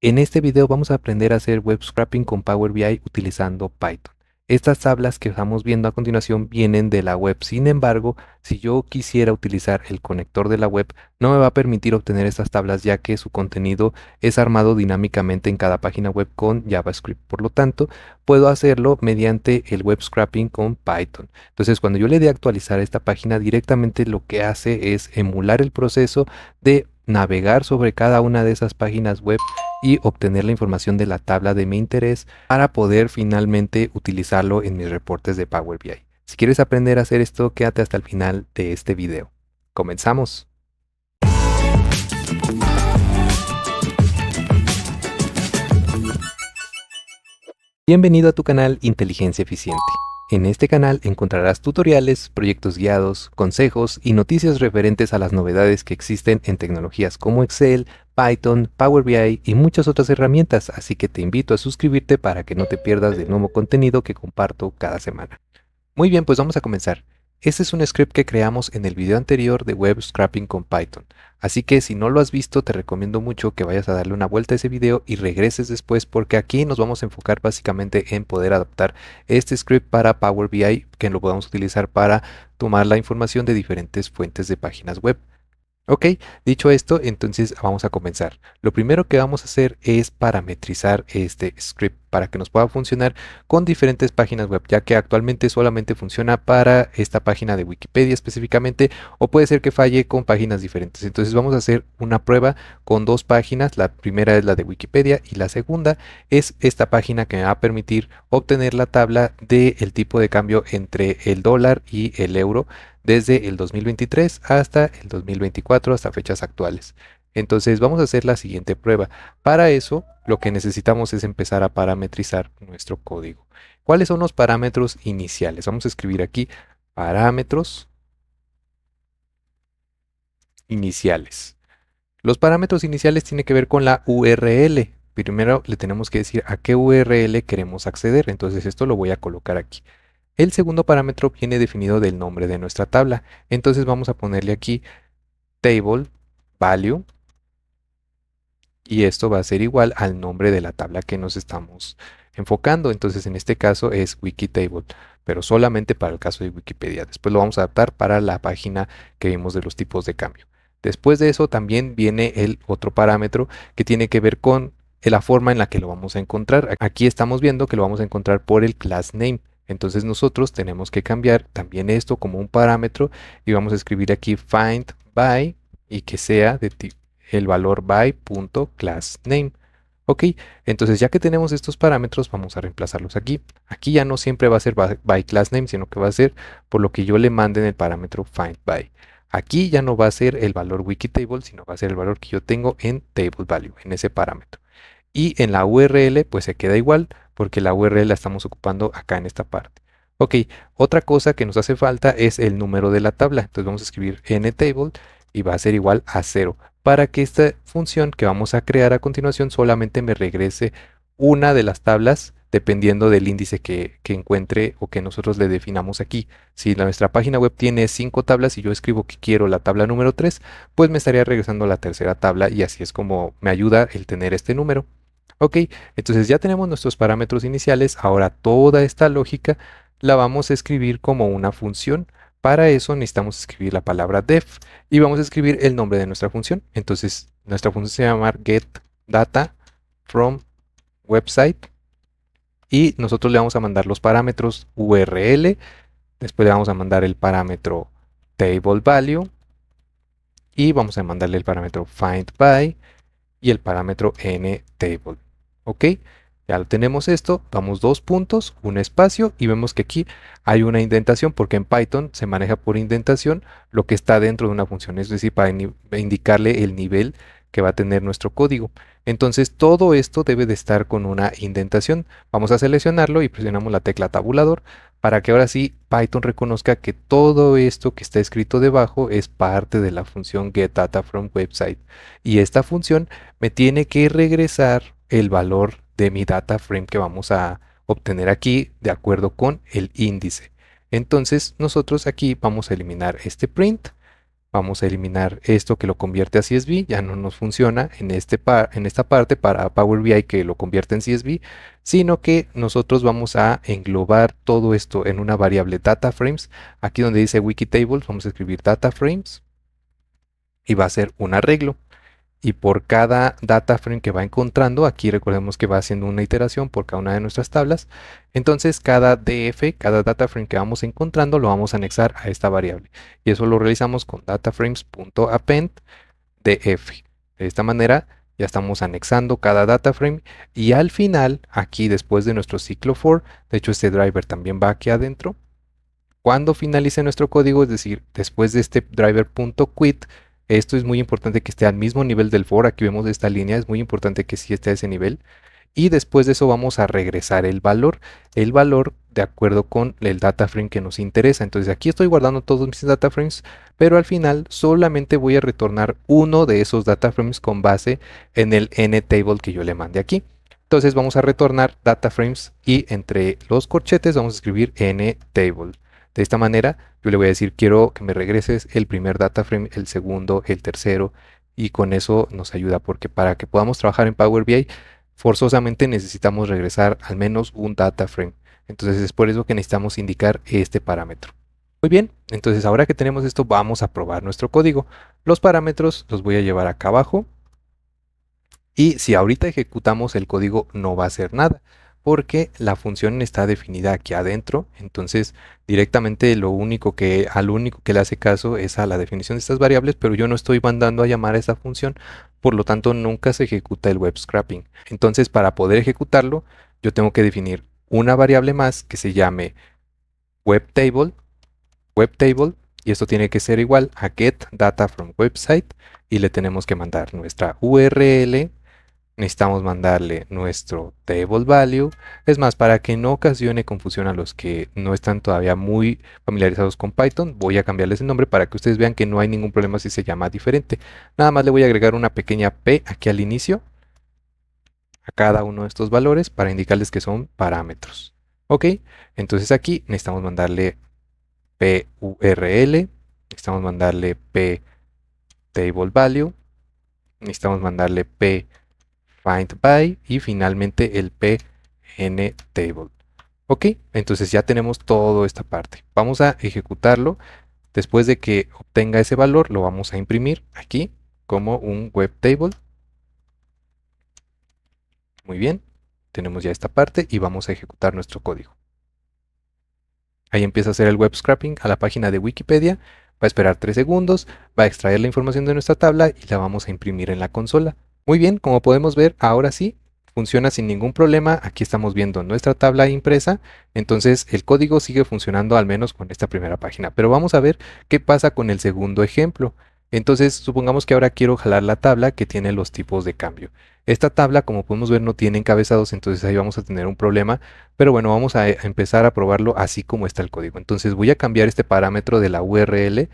En este video vamos a aprender a hacer web scraping con Power BI utilizando Python. Estas tablas que estamos viendo a continuación vienen de la web. Sin embargo, si yo quisiera utilizar el conector de la web, no me va a permitir obtener estas tablas ya que su contenido es armado dinámicamente en cada página web con JavaScript. Por lo tanto, puedo hacerlo mediante el web scraping con Python. Entonces, cuando yo le dé a actualizar esta página, directamente lo que hace es emular el proceso de navegar sobre cada una de esas páginas web y obtener la información de la tabla de mi interés para poder finalmente utilizarlo en mis reportes de Power BI. Si quieres aprender a hacer esto, quédate hasta el final de este video. ¡Comenzamos! Bienvenido a tu canal Inteligencia Eficiente. En este canal encontrarás tutoriales, proyectos guiados, consejos y noticias referentes a las novedades que existen en tecnologías como Excel, Python, Power BI y muchas otras herramientas, así que te invito a suscribirte para que no te pierdas del nuevo contenido que comparto cada semana. Muy bien, pues vamos a comenzar. Este es un script que creamos en el video anterior de Web Scraping con Python. Así que si no lo has visto, te recomiendo mucho que vayas a darle una vuelta a ese video y regreses después porque aquí nos vamos a enfocar básicamente en poder adaptar este script para Power BI, que lo podamos utilizar para tomar la información de diferentes fuentes de páginas web. Ok, dicho esto, entonces vamos a comenzar. Lo primero que vamos a hacer es parametrizar este script para que nos pueda funcionar con diferentes páginas web, ya que actualmente solamente funciona para esta página de Wikipedia específicamente, o puede ser que falle con páginas diferentes. Entonces vamos a hacer una prueba con dos páginas. La primera es la de Wikipedia y la segunda es esta página que me va a permitir obtener la tabla del tipo de cambio entre el dólar y el euro desde el 2023 hasta el 2024, hasta fechas actuales. Entonces vamos a hacer la siguiente prueba. Para eso, lo que necesitamos es empezar a parametrizar nuestro código. ¿Cuáles son los parámetros iniciales? Vamos a escribir aquí parámetros iniciales. Los parámetros iniciales tienen que ver con la URL. Primero le tenemos que decir a qué URL queremos acceder. Entonces esto lo voy a colocar aquí. El segundo parámetro viene definido del nombre de nuestra tabla. Entonces vamos a ponerle aquí table value y esto va a ser igual al nombre de la tabla que nos estamos enfocando. Entonces en este caso es Wikitable, pero solamente para el caso de Wikipedia. Después lo vamos a adaptar para la página que vimos de los tipos de cambio. Después de eso también viene el otro parámetro que tiene que ver con la forma en la que lo vamos a encontrar. Aquí estamos viendo que lo vamos a encontrar por el class name. Entonces nosotros tenemos que cambiar también esto como un parámetro y vamos a escribir aquí find by y que sea de el valor by.className. Ok, entonces ya que tenemos estos parámetros vamos a reemplazarlos aquí. Aquí ya no siempre va a ser by className, sino que va a ser por lo que yo le mande en el parámetro findBy. Aquí ya no va a ser el valor Wikitable, sino va a ser el valor que yo tengo en TableValue, en ese parámetro. Y en la URL pues se queda igual porque la URL la estamos ocupando acá en esta parte. Ok, otra cosa que nos hace falta es el número de la tabla. Entonces vamos a escribir ntable y va a ser igual a 0 para que esta función que vamos a crear a continuación solamente me regrese una de las tablas dependiendo del índice que encuentre o que nosotros le definamos aquí. Si nuestra página web tiene 5 tablas y yo escribo que quiero la tabla número 3, pues me estaría regresando la tercera tabla y así es como me ayuda el tener este número. Ok, entonces ya tenemos nuestros parámetros iniciales. Ahora toda esta lógica la vamos a escribir como una función. Para eso necesitamos escribir la palabra def y vamos a escribir el nombre de nuestra función. Entonces nuestra función se llama getData from website y nosotros le vamos a mandar los parámetros URL, después le vamos a mandar el parámetro TableValue y vamos a mandarle el parámetro findBy y el parámetro nTable. Ok, ya lo tenemos esto, damos dos puntos, un espacio y vemos que aquí hay una indentación porque en Python se maneja por indentación lo que está dentro de una función, es decir, para indicarle el nivel que va a tener nuestro código. Entonces todo esto debe de estar con una indentación. Vamos a seleccionarlo y presionamos la tecla tabulador para que ahora sí Python reconozca que todo esto que está escrito debajo es parte de la función getDataFromWebsite. Y esta función me tiene que regresar el valor de mi data frame que vamos a obtener aquí de acuerdo con el índice. Entonces nosotros aquí vamos a eliminar este print Vamos a eliminar esto que lo convierte a CSV, ya no nos funciona en esta parte para Power BI que lo convierte en CSV, sino que nosotros vamos a englobar todo esto en una variable data frames. Aquí donde dice wiki tables vamos a escribir data frames y va a ser un arreglo. Y por cada data frame que va encontrando, aquí recordemos que va haciendo una iteración por cada una de nuestras tablas, entonces cada DF, cada data frame que vamos encontrando, lo vamos a anexar a esta variable. Y eso lo realizamos con dataframes.append df. De esta manera ya estamos anexando cada data frame y al final, aquí después de nuestro ciclo for, de hecho este driver también va aquí adentro, cuando finalice nuestro código, es decir, después de este driver.quit, esto es muy importante que esté al mismo nivel del for. Aquí vemos esta línea, es muy importante que sí esté a ese nivel. Y después de eso vamos a regresar el valor de acuerdo con el data frame que nos interesa. Entonces aquí estoy guardando todos mis data frames, pero al final solamente voy a retornar uno de esos data frames con base en el n-table que yo le mandé aquí. Entonces vamos a retornar data frames y entre los corchetes vamos a escribir n-table. De esta manera, yo le voy a decir, quiero que me regreses el primer data frame, el segundo, el tercero, y con eso nos ayuda, porque para que podamos trabajar en Power BI, forzosamente necesitamos regresar al menos un data frame. Entonces es por eso que necesitamos indicar este parámetro. Muy bien, entonces ahora que tenemos esto, vamos a probar nuestro código. Los parámetros los voy a llevar acá abajo. Y si ahorita ejecutamos el código no va a hacer nada porque la función está definida aquí adentro. Entonces directamente al único que le hace caso es a la definición de estas variables, pero yo no estoy mandando a llamar a esa función, por lo tanto nunca se ejecuta el web scraping. Entonces para poder ejecutarlo yo tengo que definir una variable más que se llame webTable, y esto tiene que ser igual a getDataFromWebsite y le tenemos que mandar nuestra URL. Necesitamos mandarle nuestro table value. Es más, para que no ocasione confusión a los que no están todavía muy familiarizados con Python, voy a cambiarles el nombre para que ustedes vean que no hay ningún problema si se llama diferente. Nada más le voy a agregar una pequeña p aquí al inicio a cada uno de estos valores para indicarles que son parámetros. Ok, entonces aquí necesitamos mandarle PURL, necesitamos mandarle p table value, necesitamos mandarle p find by y finalmente el pntable. Ok, entonces ya tenemos toda esta parte. Vamos a ejecutarlo. Después de que obtenga ese valor, lo vamos a imprimir aquí como un web table. Muy bien, tenemos ya esta parte y vamos a ejecutar nuestro código. Ahí empieza a hacer el web scraping a la página de Wikipedia. Va a esperar 3 segundos, va a extraer la información de nuestra tabla y la vamos a imprimir en la consola. Muy bien, como podemos ver, ahora sí, funciona sin ningún problema. Aquí estamos viendo nuestra tabla impresa, entonces el código sigue funcionando al menos con esta primera página. Pero vamos a ver qué pasa con el segundo ejemplo. Entonces, supongamos que ahora quiero jalar la tabla que tiene los tipos de cambio. Esta tabla, como podemos ver, no tiene encabezados, entonces ahí vamos a tener un problema. Pero bueno, vamos a empezar a probarlo así como está el código. Entonces voy a cambiar este parámetro de la URL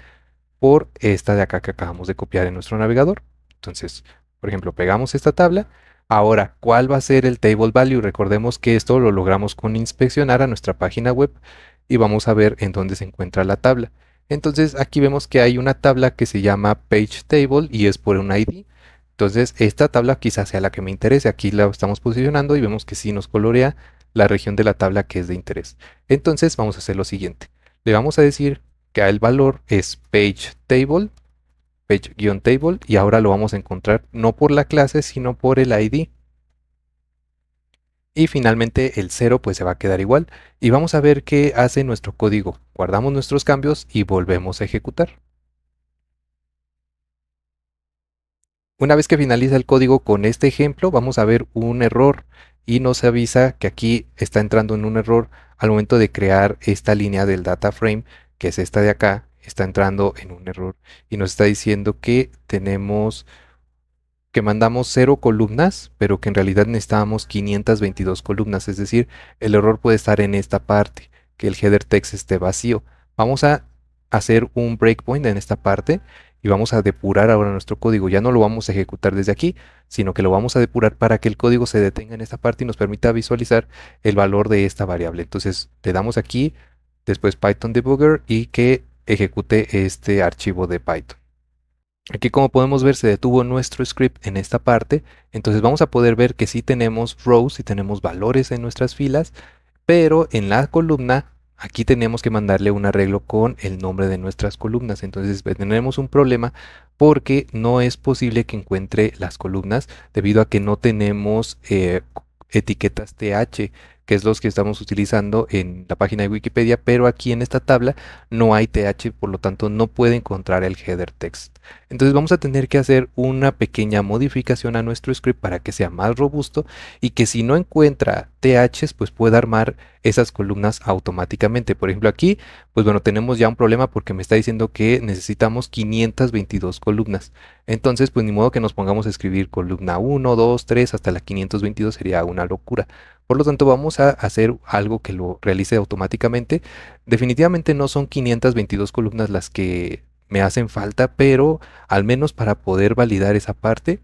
por esta de acá que acabamos de copiar en nuestro navegador. Entonces, por ejemplo, pegamos esta tabla. Ahora, ¿cuál va a ser el table value? Recordemos que esto lo logramos con inspeccionar a nuestra página web y vamos a ver en dónde se encuentra la tabla. Entonces, aquí vemos que hay una tabla que se llama page table y es por un ID. Entonces, esta tabla quizás sea la que me interese. Aquí la estamos posicionando y vemos que sí nos colorea la región de la tabla que es de interés. Entonces, vamos a hacer lo siguiente. Le vamos a decir que el valor es page table, page-table, y ahora lo vamos a encontrar no por la clase, sino por el ID. Y finalmente el 0 pues se va a quedar igual. Y vamos a ver qué hace nuestro código. Guardamos nuestros cambios y volvemos a ejecutar. Una vez que finaliza el código con este ejemplo, vamos a ver un error y nos avisa que aquí está entrando en un error al momento de crear esta línea del data frame, que es esta de acá, está entrando en un error y nos está diciendo que mandamos 0 columnas, pero que en realidad necesitábamos 522 columnas, es decir, el error puede estar en esta parte, que el header text esté vacío. Vamos a hacer un breakpoint en esta parte y vamos a depurar ahora nuestro código. Ya no lo vamos a ejecutar desde aquí, sino que lo vamos a depurar para que el código se detenga en esta parte y nos permita visualizar el valor de esta variable. Entonces le damos aquí, después Python Debugger y que ejecute este archivo de Python. Aquí como podemos ver se detuvo nuestro script en esta parte, entonces vamos a poder ver que sí tenemos rows y tenemos valores en nuestras filas, pero en la columna aquí tenemos que mandarle un arreglo con el nombre de nuestras columnas. Entonces tenemos un problema porque no es posible que encuentre las columnas debido a que no tenemos etiquetas TH, que es los que estamos utilizando en la página de Wikipedia, pero aquí en esta tabla no hay TH, por lo tanto no puede encontrar el header text. Entonces vamos a tener que hacer una pequeña modificación a nuestro script para que sea más robusto y que si no encuentra THs, pues pueda armar esas columnas automáticamente. Por ejemplo, aquí, pues bueno, tenemos ya un problema porque me está diciendo que necesitamos 522 columnas. Entonces, pues ni modo que nos pongamos a escribir columna 1, 2, 3 hasta la 522 sería una locura. Por lo tanto, vamos a hacer algo que lo realice automáticamente. Definitivamente no son 522 columnas las que me hacen falta, pero al menos para poder validar esa parte,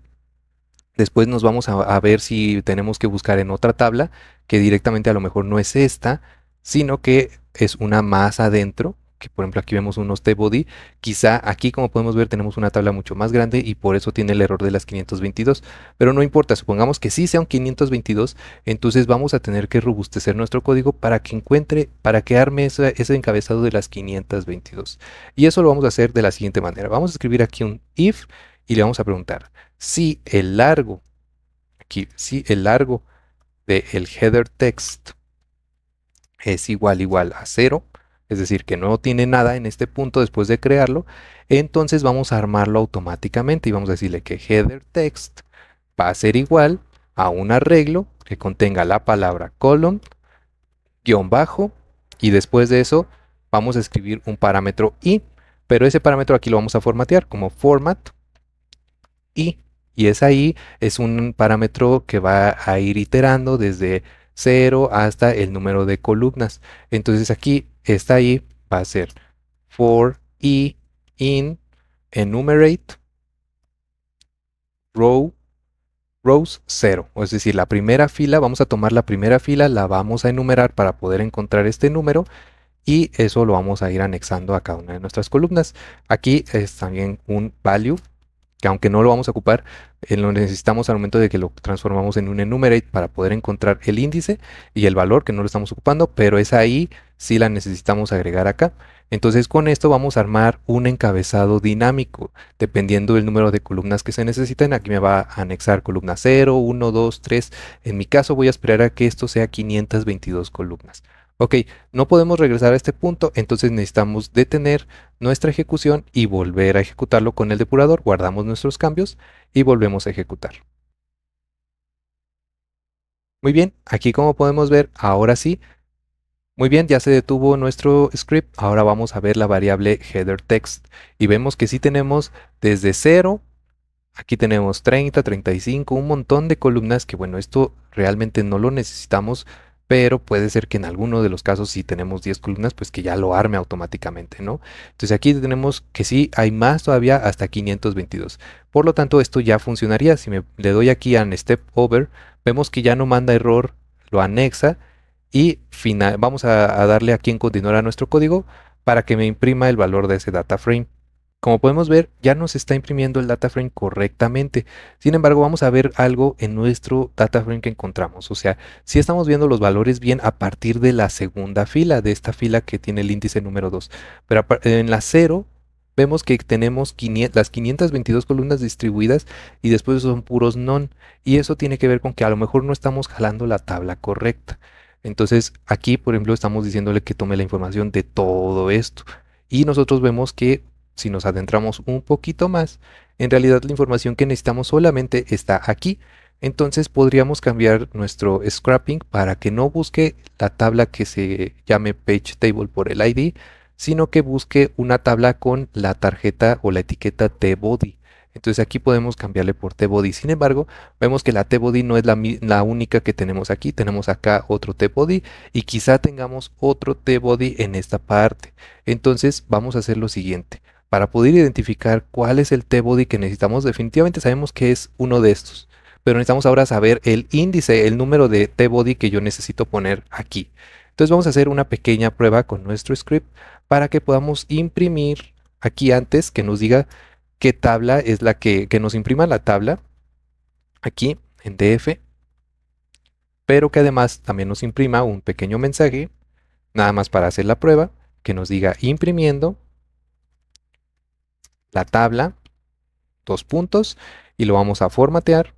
después nos vamos a ver si tenemos que buscar en otra tabla, que directamente a lo mejor no es esta, sino que es una más adentro, que por ejemplo aquí vemos unos T-body, quizá aquí como podemos ver tenemos una tabla mucho más grande y por eso tiene el error de las 522, pero no importa, supongamos que sí sea un 522, entonces vamos a tener que robustecer nuestro código para que encuentre, para que arme ese encabezado de las 522. Y eso lo vamos a hacer de la siguiente manera, vamos a escribir aquí un if y le vamos a preguntar si el largo, aquí, si el largo del header text es igual a cero, es decir, que no tiene nada en este punto después de crearlo, entonces vamos a armarlo automáticamente y vamos a decirle que header text va a ser igual a un arreglo que contenga la palabra column, guión bajo, y después de eso vamos a escribir un parámetro i, pero ese parámetro aquí lo vamos a formatear como format i. Y esa i es un parámetro que va a ir iterando desde 0 hasta el número de columnas. Entonces aquí esta i va a ser for i in enumerate rows 0. Es decir, la primera fila, vamos a tomar la primera fila, la vamos a enumerar para poder encontrar este número y eso lo vamos a ir anexando a cada una de nuestras columnas. Aquí es también un value que aunque no lo vamos a ocupar, lo necesitamos al momento de que lo transformamos en un enumerate para poder encontrar el índice y el valor que no lo estamos ocupando, pero esa ahí sí la necesitamos agregar acá. Entonces con esto vamos a armar un encabezado dinámico, dependiendo del número de columnas que se necesiten. Aquí me va a anexar columna 0, 1, 2, 3. En mi caso voy a esperar a que esto sea 522 columnas. Ok, no podemos regresar a este punto, entonces necesitamos detener nuestra ejecución y volver a ejecutarlo con el depurador. Guardamos nuestros cambios y volvemos a ejecutarlo. Muy bien, aquí como podemos ver, ahora sí, muy bien, ya se detuvo nuestro script. Ahora vamos a ver la variable header text y vemos que sí tenemos desde 0, aquí tenemos 30, 35, un montón de columnas que bueno, esto realmente no lo necesitamos, pero puede ser que en alguno de los casos si tenemos 10 columnas, pues que ya lo arme automáticamente, ¿no? Entonces aquí tenemos que sí hay más todavía hasta 522. Por lo tanto, esto ya funcionaría. Si le doy aquí a step over, vemos que ya no manda error, lo anexa y vamos a darle aquí en continuar a nuestro código para que me imprima el valor de ese data frame. Como podemos ver, ya nos está imprimiendo el data frame correctamente. Sin embargo, vamos a ver algo en nuestro data frame que encontramos. O sea, si estamos viendo los valores bien a partir de la segunda fila, de esta fila que tiene el índice número 2. Pero en la 0 vemos que tenemos las 522 columnas distribuidas y después son puros non. Y eso tiene que ver con que a lo mejor no estamos jalando la tabla correcta. Entonces aquí, por ejemplo, estamos diciéndole que tome la información de todo esto. Y nosotros vemos que si nos adentramos un poquito más, en realidad la información que necesitamos solamente está aquí. Entonces podríamos cambiar nuestro scrapping para que no busque la tabla que se llame page table por el ID, sino que busque una tabla con la tarjeta o la etiqueta tbody. Entonces aquí podemos cambiarle por tbody. Sin embargo, vemos que la tbody no es la única que tenemos aquí. Tenemos acá otro tbody y quizá tengamos otro tbody en esta parte. Entonces vamos a hacer lo siguiente. Para poder identificar cuál es el T-body que necesitamos, definitivamente sabemos que es uno de estos. Pero necesitamos ahora saber el índice, el número de T-body que yo necesito poner aquí. Entonces vamos a hacer una pequeña prueba con nuestro script para que podamos imprimir aquí antes que nos diga qué tabla es la que nos imprima la tabla aquí en DF, pero que además también nos imprima un pequeño mensaje, nada más para hacer la prueba, que nos diga imprimiendo la tabla, dos puntos, y lo vamos a formatear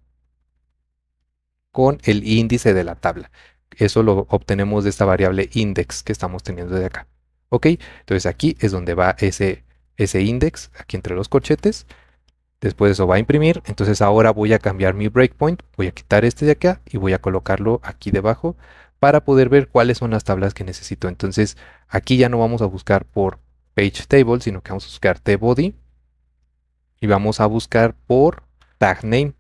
con el índice de la tabla. Eso lo obtenemos de esta variable index que estamos teniendo de acá. ¿Ok? Entonces aquí es donde va ese index, aquí entre los corchetes. Después eso va a imprimir. Entonces ahora voy a cambiar mi breakpoint. Voy a quitar este de acá y voy a colocarlo aquí debajo para poder ver cuáles son las tablas que necesito. Entonces aquí ya no vamos a buscar por page table, sino que vamos a buscar tbody y vamos a buscar por tag name.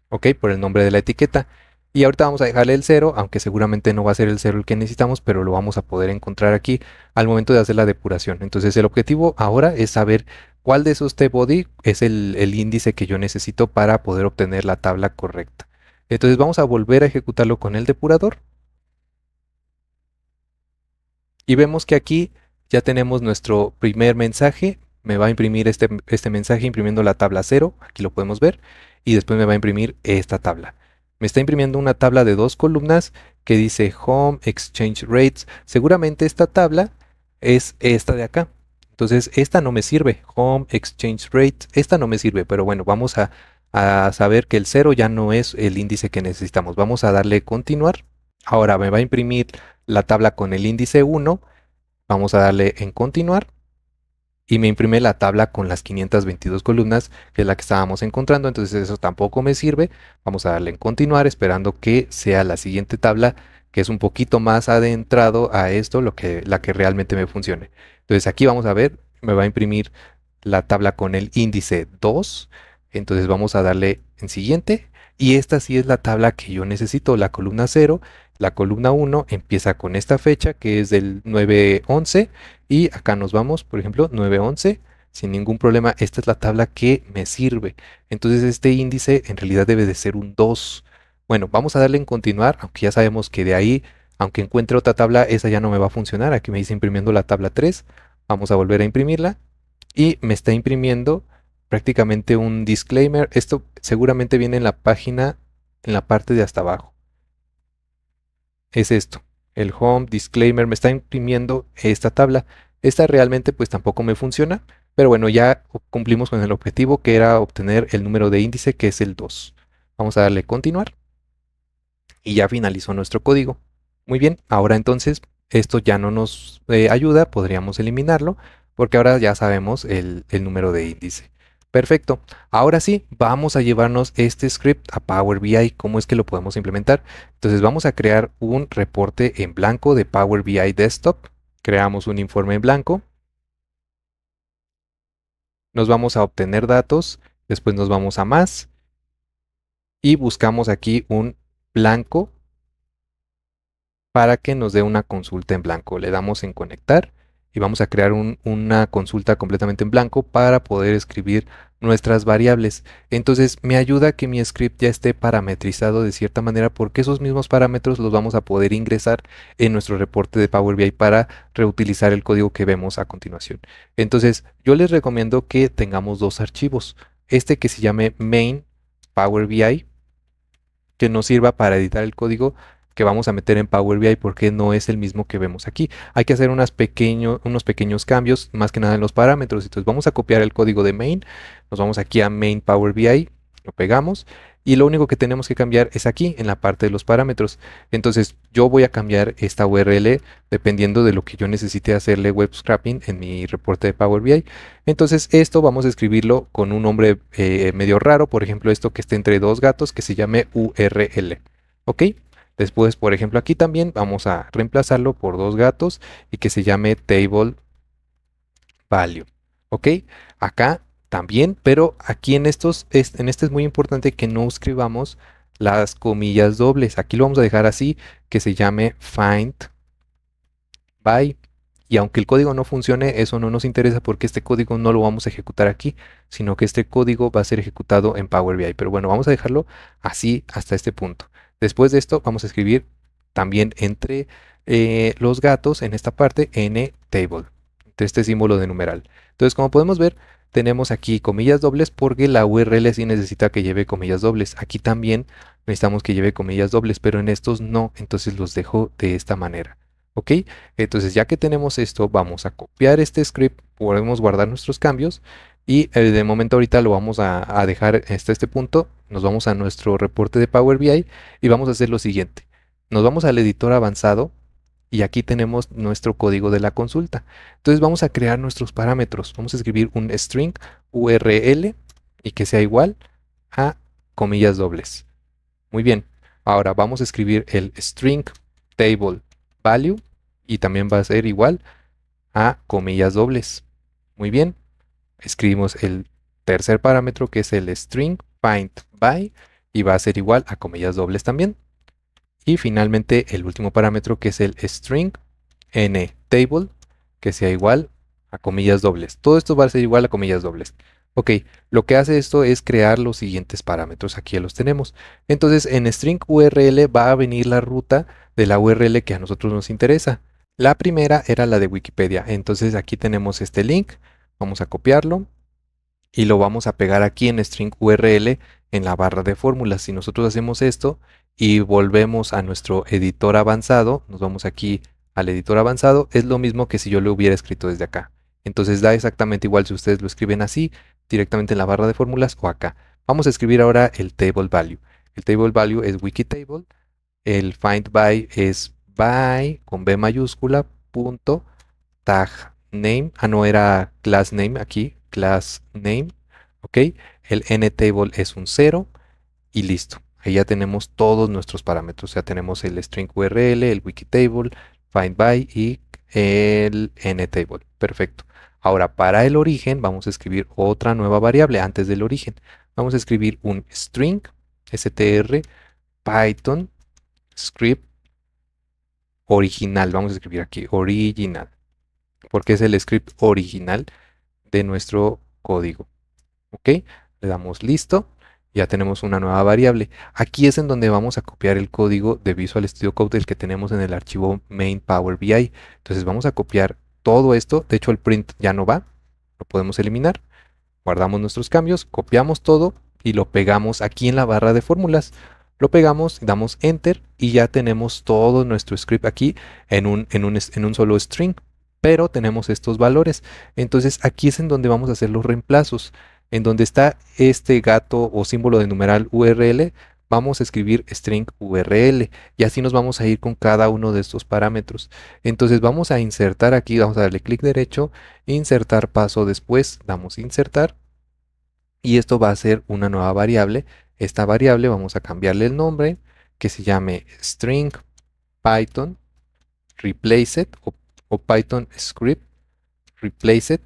¿Ok? Por el nombre de la etiqueta. Y ahorita vamos a dejarle el 0, aunque seguramente no va a ser el 0 el que necesitamos, pero lo vamos a poder encontrar aquí al momento de hacer la depuración. Entonces el objetivo ahora es saber cuál de esos tbody es el índice que yo necesito para poder obtener la tabla correcta. Entonces vamos a volver a ejecutarlo con el depurador. Y vemos que aquí ya tenemos nuestro primer mensaje. Me va a imprimir este mensaje imprimiendo la tabla 0, aquí lo podemos ver, y después me va a imprimir esta tabla. Me está imprimiendo una tabla de dos columnas que dice Home Exchange Rates. Seguramente esta tabla es esta de acá. Entonces esta no me sirve, Home Exchange Rates, esta no me sirve, pero bueno, vamos a saber que el 0 ya no es el índice que necesitamos. Vamos a darle continuar. Ahora me va a imprimir la tabla con el índice 1. Vamos a darle en continuar y me imprime la tabla con las 522 columnas, que es la que estábamos encontrando. Entonces eso tampoco me sirve. Vamos a darle en continuar esperando que sea la siguiente tabla, que es un poquito más adentrado a esto, la que realmente me funcione. Entonces aquí vamos a ver, me va a imprimir la tabla con el índice 2. Entonces vamos a darle en siguiente. Y esta sí es la tabla que yo necesito, la columna 0. La columna 1 empieza con esta fecha que es del 9-11 y acá nos vamos, por ejemplo, 9-11, sin ningún problema. Esta es la tabla que me sirve. Entonces este índice en realidad debe de ser un 2. Bueno, vamos a darle en continuar, aunque ya sabemos que de ahí, aunque encuentre otra tabla, esa ya no me va a funcionar. Aquí me dice imprimiendo la tabla 3. Vamos a volver a imprimirla y me está imprimiendo prácticamente un disclaimer. Esto seguramente viene en la página, en la parte de hasta abajo. Es esto, el home disclaimer me está imprimiendo esta tabla. Esta realmente pues tampoco me funciona, pero bueno, ya cumplimos con el objetivo que era obtener el número de índice que es el 2. Vamos a darle continuar y ya finalizó nuestro código. Muy bien, ahora entonces esto ya no nos ayuda, podríamos eliminarlo porque ahora ya sabemos el número de índice. Perfecto, ahora sí, vamos a llevarnos este script a Power BI. ¿Cómo es que lo podemos implementar? Entonces vamos a crear un reporte en blanco de Power BI Desktop. Creamos un informe en blanco. Nos vamos a obtener datos, después nos vamos a más y buscamos aquí un blanco para que nos dé una consulta en blanco. Le damos en conectar y vamos a crear una consulta completamente en blanco para poder escribir nuestras variables. Entonces me ayuda que mi script ya esté parametrizado de cierta manera porque esos mismos parámetros los vamos a poder ingresar en nuestro reporte de Power BI para reutilizar el código que vemos a continuación. Entonces yo les recomiendo que tengamos dos archivos. Este que se llame main Power BI, que nos sirva para editar el código que vamos a meter en Power BI porque no es el mismo que vemos aquí. Hay que hacer unos pequeños cambios, más que nada en los parámetros. Entonces vamos a copiar el código de main, nos vamos aquí a main Power BI, lo pegamos y lo único que tenemos que cambiar es aquí en la parte de los parámetros. Entonces yo voy a cambiar esta URL dependiendo de lo que yo necesite hacerle web scraping en mi reporte de Power BI. Entonces esto vamos a escribirlo con un nombre medio raro, por ejemplo esto que esté entre dos gatos que se llame URL. ¿Ok? Después, por ejemplo, aquí también vamos a reemplazarlo por dos gatos y que se llame table value. ¿Ok? Acá también, pero aquí en en este es muy importante que no escribamos las comillas dobles. Aquí lo vamos a dejar así, que se llame find by. Y aunque el código no funcione, eso no nos interesa porque este código no lo vamos a ejecutar aquí, sino que este código va a ser ejecutado en Power BI. Pero bueno, vamos a dejarlo así hasta este punto. Después de esto vamos a escribir también entre los gatos en esta parte n table, entre este símbolo de numeral. Entonces como podemos ver, tenemos aquí comillas dobles porque la URL sí necesita que lleve comillas dobles. Aquí también necesitamos que lleve comillas dobles, pero en estos no, entonces los dejo de esta manera. ¿Ok? Entonces ya que tenemos esto, vamos a copiar este script, podemos guardar nuestros cambios y de momento ahorita lo vamos a dejar hasta este punto. Nos vamos a nuestro reporte de Power BI y vamos a hacer lo siguiente. Nos vamos al editor avanzado y aquí tenemos nuestro código de la consulta. Entonces vamos a crear nuestros parámetros. Vamos a escribir un string URL y que sea igual a comillas dobles. Muy bien. Ahora vamos a escribir el string table value y también va a ser igual a comillas dobles. Muy bien. Escribimos el tercer parámetro que es el string find by y va a ser igual a comillas dobles también. Y finalmente el último parámetro que es el string nTable, que sea igual a comillas dobles. Todo esto va a ser igual a comillas dobles. Ok, lo que hace esto es crear los siguientes parámetros. Aquí ya los tenemos. Entonces en string URL va a venir la ruta de la URL que a nosotros nos interesa. La primera era la de Wikipedia. Entonces aquí tenemos este link. Vamos a copiarlo y lo vamos a pegar aquí en string URL en la barra de fórmulas. Si nosotros hacemos esto y volvemos a nuestro editor avanzado, nos vamos aquí al editor avanzado, es lo mismo que si yo lo hubiera escrito desde acá. Entonces da exactamente igual si ustedes lo escriben así, directamente en la barra de fórmulas o acá. Vamos a escribir ahora el table value. El table value es Wikitable. El find by es by con B mayúscula punto tag name. Ah, no, era class name aquí, class name. Ok, el nTable es un 0 y listo. Ahí ya tenemos todos nuestros parámetros. Ya tenemos el string URL, el Wikitable, find by y el nTable. Perfecto. Ahora para el origen vamos a escribir otra nueva variable antes del origen. Vamos a escribir un string str python script original. Vamos a escribir aquí original porque es el script original de nuestro código. ¿Ok? Le damos listo. Ya tenemos una nueva variable. Aquí es en donde vamos a copiar el código de Visual Studio Code del que tenemos en el archivo main Power BI. Entonces vamos a copiar todo esto. De hecho el print ya no va. Lo podemos eliminar. Guardamos nuestros cambios, copiamos todo y lo pegamos aquí en la barra de fórmulas. Lo pegamos, damos enter y ya tenemos todo nuestro script aquí en un solo string. Pero tenemos estos valores. Entonces aquí es en donde vamos a hacer los reemplazos. En donde está este gato o símbolo de numeral URL, vamos a escribir string URL. Y así nos vamos a ir con cada uno de estos parámetros. Entonces vamos a insertar aquí, vamos a darle clic derecho, insertar paso después, damos insertar. Y esto va a ser una nueva variable. Esta variable vamos a cambiarle el nombre, que se llame string python replaced o python script replaced,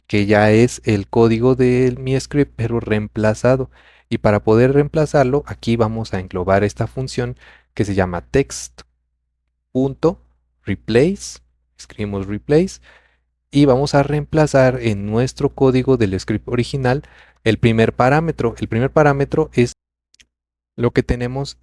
que ya es el código de mi script pero reemplazado. Y para poder reemplazarlo, aquí vamos a englobar esta función que se llama text.replace. Escribimos replace y vamos a reemplazar en nuestro código del script original el primer parámetro. El primer parámetro es lo que tenemos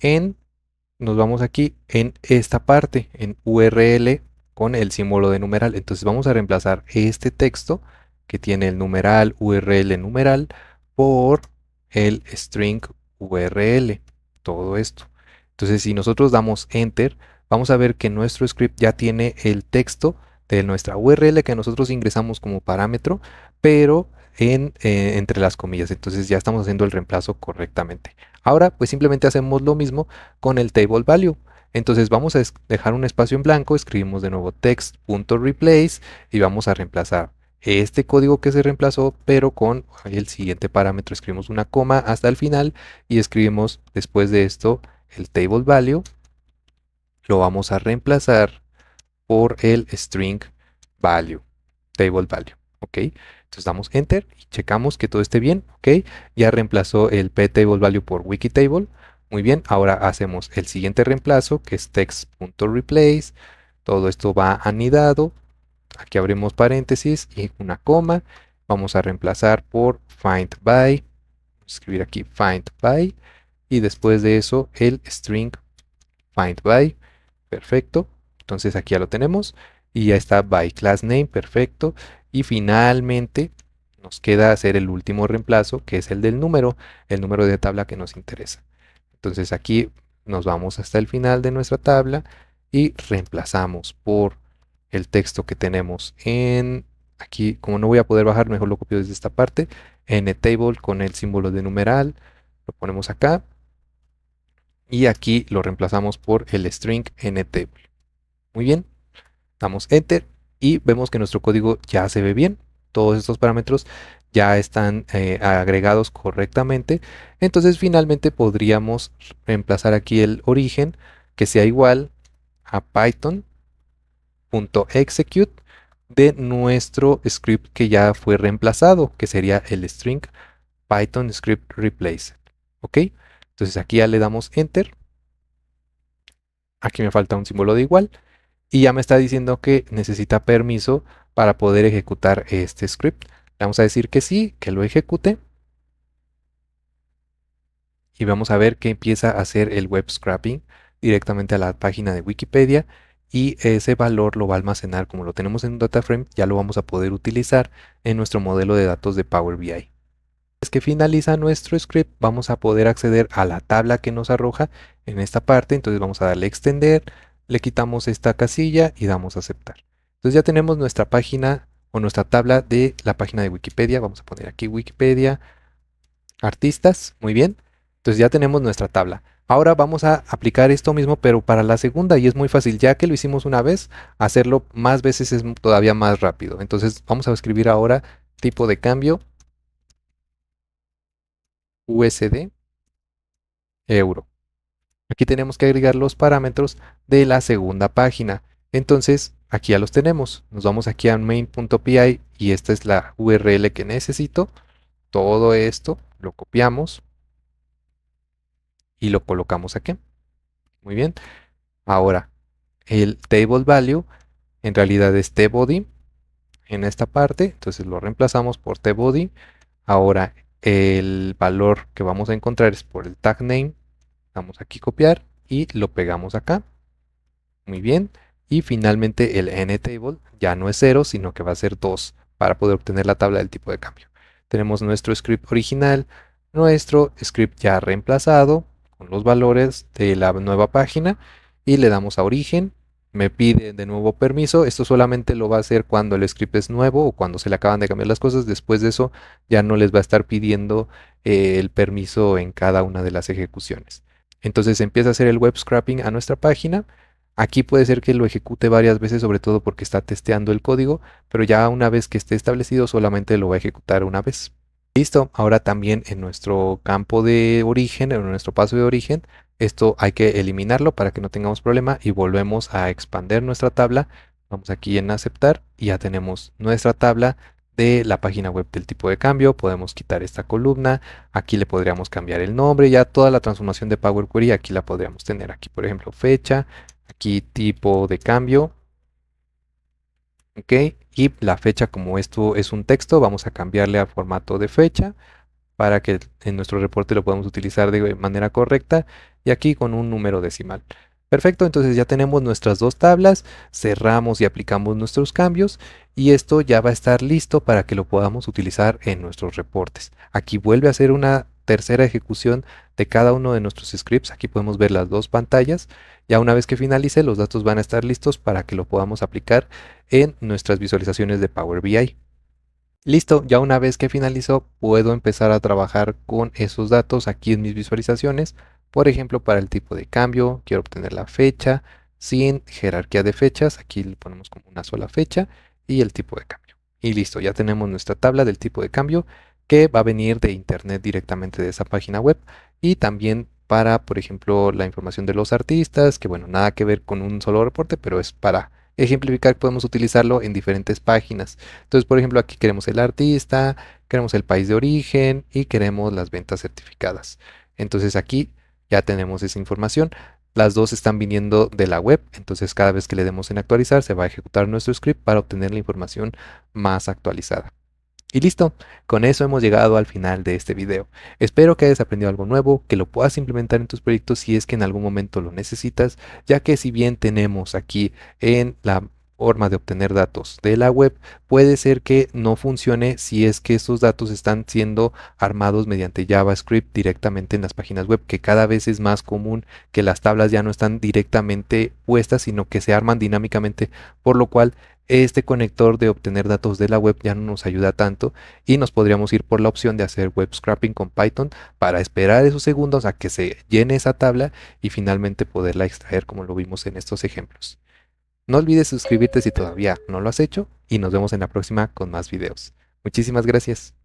nos vamos aquí en esta parte, en URL con el símbolo de numeral. Entonces vamos a reemplazar este texto que tiene el numeral URL numeral por el string URL. Todo esto. Entonces si nosotros damos enter, vamos a ver que nuestro script ya tiene el texto de nuestra URL que nosotros ingresamos como parámetro, pero entre las comillas. Entonces ya estamos haciendo el reemplazo correctamente. Ahora pues simplemente hacemos lo mismo con el table value. Entonces vamos a dejar un espacio en blanco, escribimos de nuevo text.replace y vamos a reemplazar este código que se reemplazó, pero con el siguiente parámetro. Escribimos una coma hasta el final y escribimos después de esto el table value. Lo vamos a reemplazar por el string value, table value. ¿Ok? Entonces damos enter y checamos que todo esté bien. ¿Ok? Ya reemplazó el ptable value por Wikitable. Muy bien, ahora hacemos el siguiente reemplazo que es text.replace. Todo esto va anidado. Aquí abrimos paréntesis y una coma. Vamos a reemplazar por find by. Escribir aquí find by. Y después de eso el string find by. Perfecto. Entonces aquí ya lo tenemos. Y ya está by class name. Perfecto. Y finalmente nos queda hacer el último reemplazo, que es el del número, el número de tabla que nos interesa. Entonces aquí nos vamos hasta el final de nuestra tabla y reemplazamos por el texto que tenemos en aquí. Como no voy a poder bajar, mejor lo copio desde esta parte, ntable con el símbolo de numeral, lo ponemos acá y aquí lo reemplazamos por el string ntable. Muy bien, damos enter y vemos que nuestro código ya se ve bien. Todos estos parámetros ya están agregados correctamente. Entonces finalmente podríamos reemplazar aquí el origen que sea igual a python.execute de nuestro script que ya fue reemplazado, que sería el string python script replace. ¿Ok? Entonces aquí ya le damos enter. Aquí me falta un símbolo de igual. Y ya me está diciendo que necesita permiso para poder ejecutar este script. Le vamos a decir que sí, que lo ejecute. Y vamos a ver que empieza a hacer el web scraping directamente a la página de Wikipedia. Y ese valor lo va a almacenar, como lo tenemos en un data frame, ya lo vamos a poder utilizar en nuestro modelo de datos de Power BI. Es que finaliza nuestro script, vamos a poder acceder a la tabla que nos arroja en esta parte. Entonces vamos a darle extender, le quitamos esta casilla y damos a aceptar. Entonces ya tenemos nuestra página o nuestra tabla de la página de Wikipedia. Vamos a poner aquí Wikipedia, artistas, muy bien. Entonces ya tenemos nuestra tabla. Ahora vamos a aplicar esto mismo, pero para la segunda, y es muy fácil. Ya que lo hicimos una vez, hacerlo más veces es todavía más rápido. Entonces vamos a escribir ahora tipo de cambio USD euro. Aquí tenemos que agregar los parámetros de la segunda página. Entonces, aquí ya los tenemos. Nos vamos aquí a main.py y esta es la URL que necesito. Todo esto lo copiamos y lo colocamos aquí. Muy bien. Ahora, el table value en realidad es tbody en esta parte. Entonces lo reemplazamos por tbody. Ahora, el valor que vamos a encontrar es por el tag name. Damos aquí copiar y lo pegamos acá. Muy bien. Y finalmente el ntable ya no es 0, sino que va a ser 2 para poder obtener la tabla del tipo de cambio. Tenemos nuestro script original, nuestro script ya reemplazado con los valores de la nueva página y le damos a origen. Me pide de nuevo permiso. Esto solamente lo va a hacer cuando el script es nuevo o cuando se le acaban de cambiar las cosas. Después de eso ya no les va a estar pidiendo el permiso en cada una de las ejecuciones. Entonces empieza a hacer el web scraping a nuestra página. Aquí puede ser que lo ejecute varias veces, sobre todo porque está testeando el código, pero ya una vez que esté establecido solamente lo va a ejecutar una vez. Listo, ahora también en nuestro campo de origen, en nuestro paso de origen, esto hay que eliminarlo para que no tengamos problema y volvemos a expander nuestra tabla. Vamos aquí en aceptar y ya tenemos nuestra tabla de la página web del tipo de cambio. Podemos quitar esta columna, aquí le podríamos cambiar el nombre, ya toda la transformación de Power Query aquí la podríamos tener. Aquí por ejemplo fecha, aquí tipo de cambio. Ok, y la fecha, como esto es un texto, vamos a cambiarle a formato de fecha para que en nuestro reporte lo podamos utilizar de manera correcta y aquí con un número decimal. Perfecto, entonces ya tenemos nuestras dos tablas, cerramos y aplicamos nuestros cambios y esto ya va a estar listo para que lo podamos utilizar en nuestros reportes. Aquí vuelve a hacer una tercera ejecución de cada uno de nuestros scripts. Aquí podemos ver las dos pantallas. Ya una vez que finalice, los datos van a estar listos para que lo podamos aplicar en nuestras visualizaciones de Power BI. Listo, ya una vez que finalizó, puedo empezar a trabajar con esos datos aquí en mis visualizaciones. Por ejemplo, para el tipo de cambio, quiero obtener la fecha sin jerarquía de fechas. Aquí le ponemos como una sola fecha y el tipo de cambio. Y listo, ya tenemos nuestra tabla del tipo de cambio que va a venir de internet directamente de esa página web. Y también para, por ejemplo, la información de los artistas, que bueno, nada que ver con un solo reporte, pero es para ejemplificar, podemos utilizarlo en diferentes páginas. Entonces, por ejemplo, aquí queremos el artista, queremos el país de origen y queremos las ventas certificadas. Entonces aquí ya tenemos esa información. Las dos están viniendo de la web, entonces cada vez que le demos en actualizar se va a ejecutar nuestro script para obtener la información más actualizada. Y listo, con eso hemos llegado al final de este video. Espero que hayas aprendido algo nuevo, que lo puedas implementar en tus proyectos si es que en algún momento lo necesitas, ya que si bien tenemos aquí en la forma de obtener datos de la web puede ser que no funcione si es que estos datos están siendo armados mediante JavaScript directamente en las páginas web, que cada vez es más común que las tablas ya no están directamente puestas, sino que se arman dinámicamente, por lo cual este conector de obtener datos de la web ya no nos ayuda tanto y nos podríamos ir por la opción de hacer web scraping con Python para esperar esos segundos a que se llene esa tabla y finalmente poderla extraer como lo vimos en estos ejemplos. No olvides suscribirte si todavía no lo has hecho y nos vemos en la próxima con más videos. Muchísimas gracias.